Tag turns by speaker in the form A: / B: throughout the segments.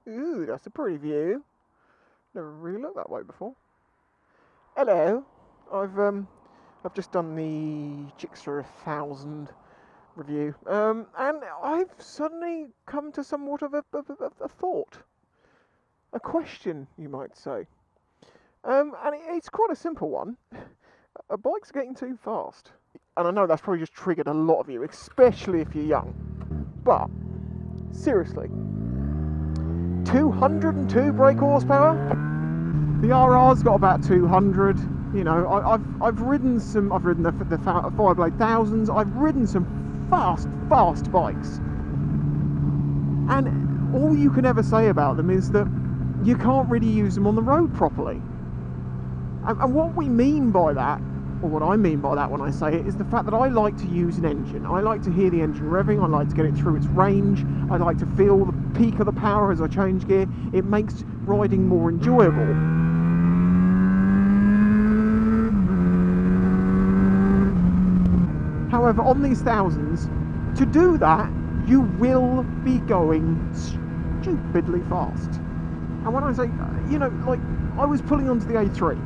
A: Ooh, that's a pretty view. Never really looked that way before. Hello. I've just done the Gixxer 1000 review, and I've suddenly come to somewhat of a thought, a question, you might say. And it's quite a simple one. A bike's getting too fast, and I know that's probably just triggered a lot of you, especially if you're young. But seriously, 202 brake horsepower. The RR's got about 200. You know, I've ridden the Fireblade thousands. I've ridden some fast bikes, and all you can ever say about them is that you can't really use them on the road properly. And what we mean by that, or what I mean by that when I say it, is the fact that I like to use an engine. I like to hear the engine revving, I like to get it through its range, I like to feel the peak of the power as I change gear. It makes riding more enjoyable. However, on these thousands, to do that, you will be going stupidly fast. And when I say, you know, like, I was pulling onto the A3.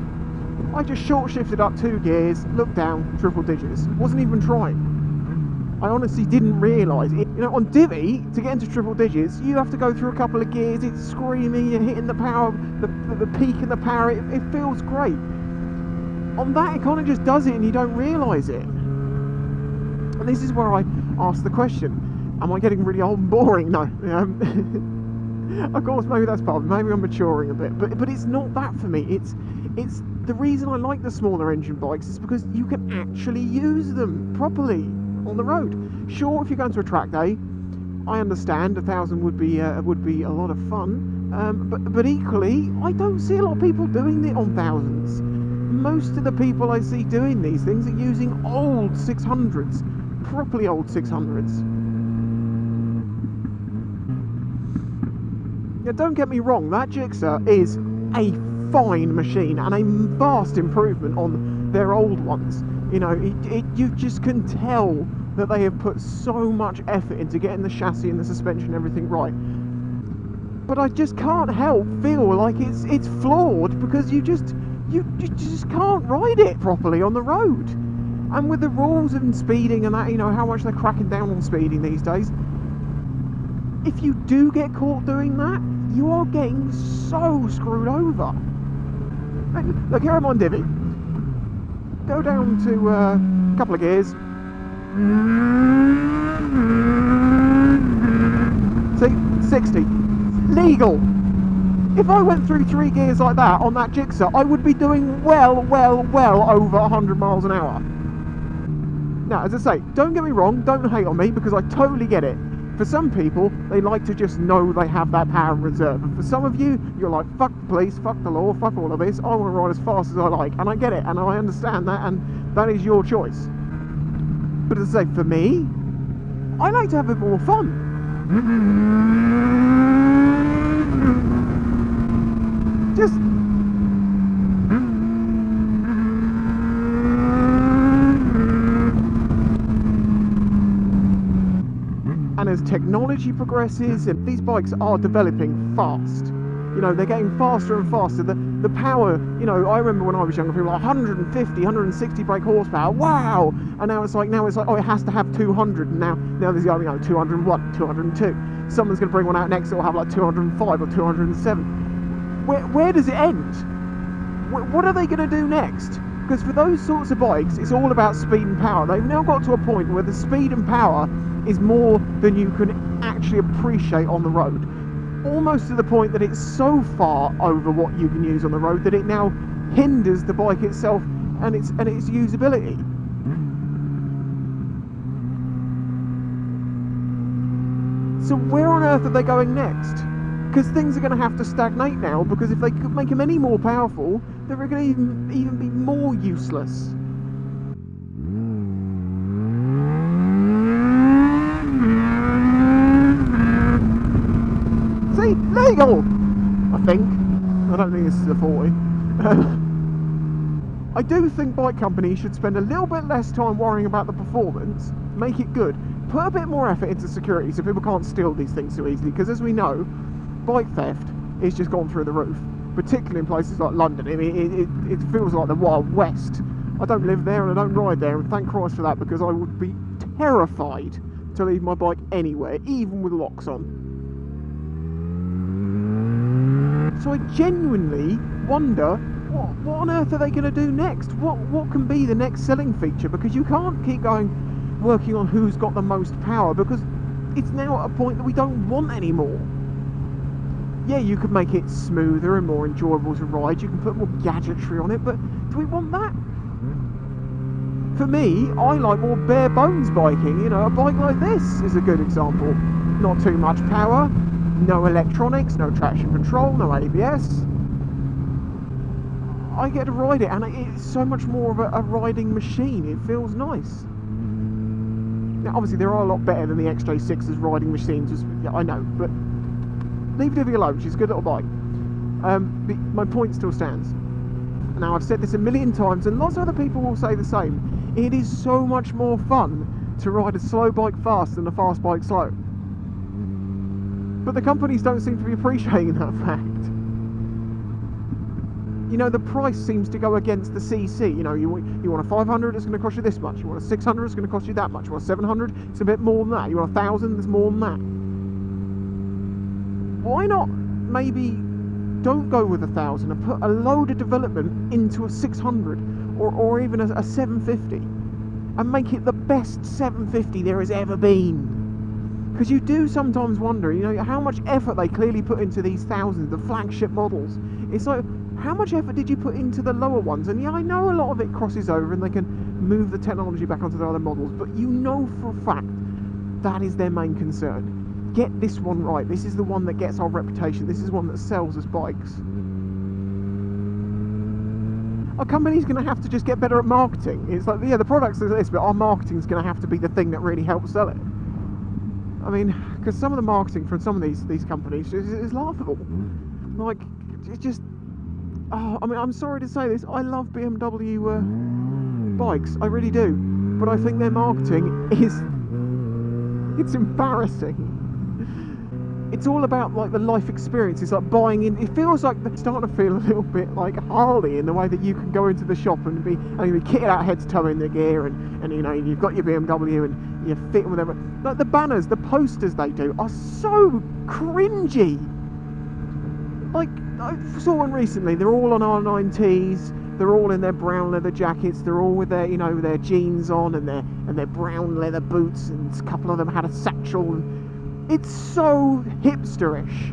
A: I just short shifted up 2 gears, looked down, triple digits. Wasn't even trying. I honestly didn't realise it. You know, on DIVI, to get into triple digits, you have to go through a couple of gears. It's screaming, you're hitting the power, the peak in the power. It feels great. On that, it kind of just does it and you don't realise it. And this is where I ask the question, am I getting really old and boring? No. Of course, maybe that's part of it. Maybe I'm maturing a bit. But it's not that for me. It's the reason I like the smaller engine bikes is because you can actually use them properly on the road. Sure, if you're going to a track day, I understand 1,000 would be a lot of fun. But equally, I don't see a lot of people doing it on thousands. Most of the people I see doing these things are using old 600s, properly old 600s. Now, don't get me wrong, that Gixxer is a fine machine and a vast improvement on their old ones. You know, you just can tell that they have put so much effort into getting the chassis and the suspension and everything right. But I just can't help feel like it's flawed because you just can't ride it properly on the road. And with the rules of speeding and that, you know, how much they're cracking down on speeding these days, if you do get caught doing that, you are getting so screwed over. Look, here I'm on DIVI. Go down to a couple of gears. See, 60. Legal. If I went through 3 gears like that on that Gixxer, I would be doing well over 100 miles an hour. Now, as I say, don't get me wrong, don't hate on me because I totally get it. For some people, they like to just know they have that power in reserve. And for some of you, you're like, fuck the police, fuck the law, fuck all of this. I want to ride as fast as I like. And I get it, and I understand that, and that is your choice. But as I say, for me, I like to have a bit more fun. Just... And as technology progresses, and these bikes are developing fast. You know, they're getting faster and faster. The power, you know, I remember when I was younger, people were like 150, 160 brake horsepower, wow! And now it's like, oh, it has to have 200, and now there's, you know, 201, 202. Someone's going to bring one out next that will have like 205 or 207. Where does it end? What are they going to do next? Because for those sorts of bikes, it's all about speed and power. They've now got to a point where the speed and power is more than you can actually appreciate on the road. Almost to the point that it's so far over what you can use on the road that it now hinders the bike itself and its usability. So where on earth are they going next? Because things are going to have to stagnate now, because if they could make them any more powerful, they're going to even be more useless. See? Legal! I think. I don't think this is a 40. I do think bike companies should spend a little bit less time worrying about the performance, make it good, put a bit more effort into security so people can't steal these things so easily, because as we know, bike theft is just gone through the roof, particularly in places like London. I mean, it feels like the Wild West. I don't live there and I don't ride there, and thank Christ for that, because I would be terrified to leave my bike anywhere, even with locks on. So I genuinely wonder, what on earth are they going to do next? What can be the next selling feature? Because you can't keep working on who's got the most power, because it's now at a point that we don't want anymore. Yeah, you could make it smoother and more enjoyable to ride, you can put more gadgetry on it, but do we want that? For me, I like more bare bones biking. You know, a bike like this is a good example. Not too much power, no electronics, no traction control, no ABS. I get to ride it, and it's so much more of a riding machine. It feels nice. Now, obviously, there are a lot better than the XJ6's riding machines. Yeah, I know, but leave Divi alone. She's a good little bike. My point still stands. Now, I've said this a million times, and lots of other people will say the same. It is so much more fun to ride a slow bike fast than a fast bike slow. But the companies don't seem to be appreciating that fact. You know, the price seems to go against the CC. You know, you want a 500, it's going to cost you this much. You want a 600, it's going to cost you that much. You want a 700, it's a bit more than that. You want 1,000, there's more than that. Why not maybe don't go with 1,000 and put a load of development into a 600 or even a 750 and make it the best 750 there has ever been? Because you do sometimes wonder, you know, how much effort they clearly put into these thousands, the flagship models. It's like, how much effort did you put into the lower ones? And yeah, I know a lot of it crosses over and they can move the technology back onto the other models, but you know for a fact that is their main concern. Get this one right. This is the one that gets our reputation. This is one that sells us bikes. Our company's going to have to just get better at marketing. It's like, yeah, the products are this, but our marketing's going to have to be the thing that really helps sell it. I mean, because some of the marketing from some of these companies is laughable. Like, it's just... Oh, I mean, I'm sorry to say this, I love BMW bikes, I really do. But I think their marketing is... It's embarrassing. It's all about, like, the life experience. It's like buying in... It feels like they're starting to feel a little bit like Harley in the way that you can go into the shop and be kitted out head to toe in the gear and you know, you've got your BMW and you're fit and whatever. Like, the banners, the posters they do are so cringy. Like, I saw one recently, they're all on R9Ts, they're all in their brown leather jackets, they're all with their, you know, their jeans on and their brown leather boots, and a couple of them had a satchel. And it's so hipsterish,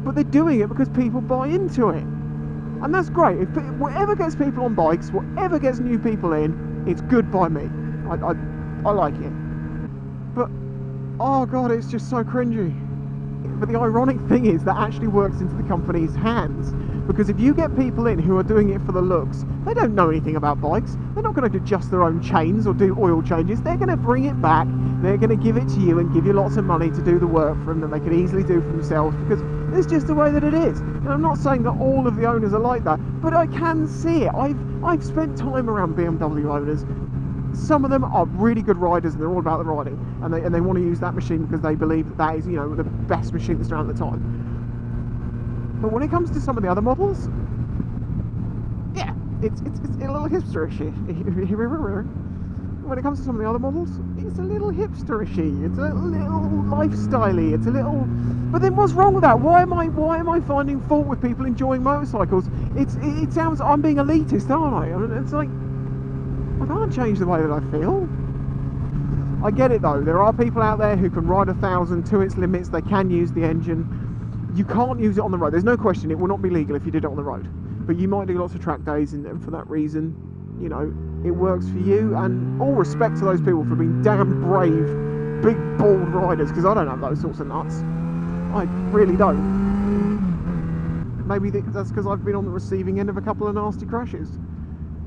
A: but they're doing it because people buy into it, and that's great. If whatever gets people on bikes, whatever gets new people in, it's good by me. I like it, but oh god, it's just so cringy. But the ironic thing is that actually works into the company's hands, because if you get people in who are doing it for the looks, they don't know anything about bikes, they're not going to adjust their own chains or do oil changes, they're going to bring it back, they're going to give it to you and give you lots of money to do the work for them that they could easily do for themselves, because it's just the way that it is. And I'm not saying that all of the owners are like that, but I can see it. I've spent time around BMW owners. Some of them are really good riders and they're all about the riding, and they want to use that machine because they believe that is, you know, the best machine that's around at the time. But when it comes to some of the other models, yeah, it's a little hipsterish. When it comes to some of the other models, it's a little hipsterishy, it's a little lifestyley, it's a little... But then what's wrong with that? Why am I finding fault with people enjoying motorcycles? It sounds I'm being elitist, aren't I? I mean, it's like, I can't change the way that I feel. I get it though, there are people out there who can ride 1,000 to its limits, they can use the engine. You can't use it on the road, there's no question, it will not be legal if you did it on the road. But you might do lots of track days, and for that reason, you know, it works for you, and all respect to those people for being damn brave, big bald riders, because I don't have those sorts of nuts. I really don't. Maybe that's because I've been on the receiving end of a couple of nasty crashes.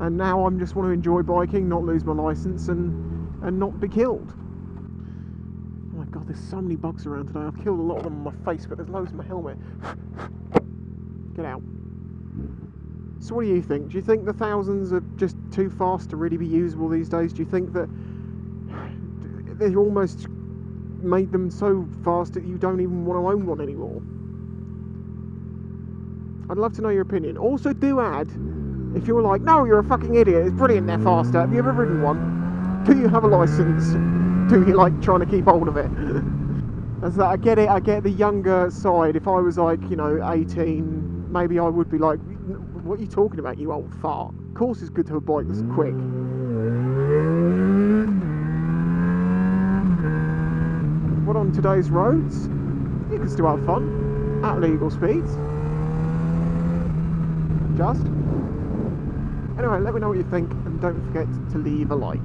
A: And now I just want to enjoy biking, not lose my licence, and not be killed. Oh my god, there's so many bugs around today. I've killed a lot of them on my face, but there's loads in my helmet. Get out. So what do you think? Do you think the thousands are just too fast to really be usable these days? Do you think that they almost made them so fast that you don't even want to own one anymore? I'd love to know your opinion. Also, do add, if you're like, no, you're a fucking idiot, it's brilliant, they're faster. Have you ever ridden one? Do you have a license? Do you like trying to keep hold of it? As that, I get it, I get the younger side. If I was like, you know, 18, maybe I would be like, what are you talking about, you old fart? Of course it's good to have a bike that's quick. But on today's roads, you can still have fun at legal speeds. Just. Anyway, let me know what you think, and don't forget to leave a like.